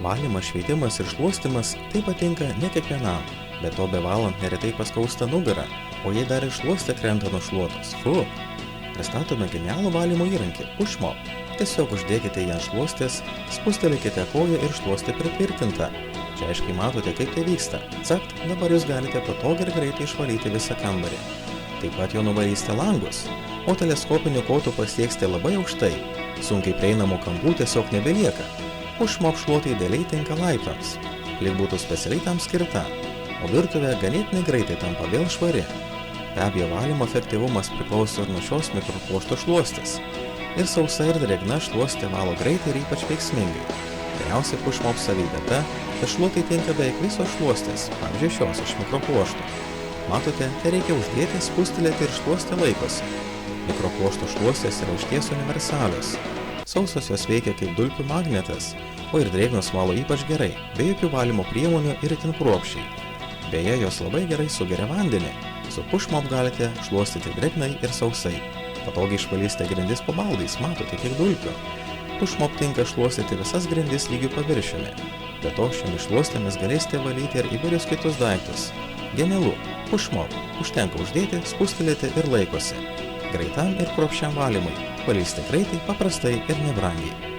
Valymas, šveitimas ir šluostymas tai patinka ne kiekvienam, bet to bevalant neretai paskausta nugara, o jei dar ir šluostė krenta nušluotos. Fu! Pristatome genialų valymo įrankį – Pushmop. Tiesiog uždėkite jį ant šluostės, spustelėkite koją ir šluostė pritvirtinta. Čia aiškiai matote, kaip tai vyksta. Cakt, dabar jūs galite patogiai ir greitai išvalyti visą kambarį. Taip pat jo nuvarysite langus, o teleskopinių kotų pasieksite labai aukštai. Sunkiai prieinamų kampų tiesiog nebelieka. Pushmop šluota idealiai tinka laiptams, lyg būtų specialiai tam skirta, o virtuvė ganėtinai greitai tampa vėl švari. Be abejo, valymo efektyvumas priklauso ir nuo šios mikropluošto šluostės. Ir sausa ir drėgna šluostė valo greitai ir ypač veiksmingai. Geriausia Pushmop savybė ta, kad šluotai tinka beveik visos šluostės, pavyzdžiui šios iš mikropluošto. Matote, tai reikia uždėti, spustelėti ir šluostė laikosi. Mikropluošto šluostės yra išties universalios. Sausos jos veikia kaip dulkių magnetas, o ir drėgnos valo ypač gerai, be jokių valymo priemonių ir itin kruopščiai. Beje, jos labai gerai sugeria vandenį. Su Pushmop galite šluostyti drėgnai ir sausai. Patogiai išvalysite grindis po baldais, matote kiek dulkių. Pushmop tinka šluostyti visas grindis lygių paviršiumi. Be to, šiomis šluostėmis galėsite valyti ir įvairius kitus daiktus. Genialu! Pushmop. Užtenka uždėti, spustelėti ir laikosi. Greitam ir kruopščiam valymui. Valysite greitai, paprastai ir nebrangiai.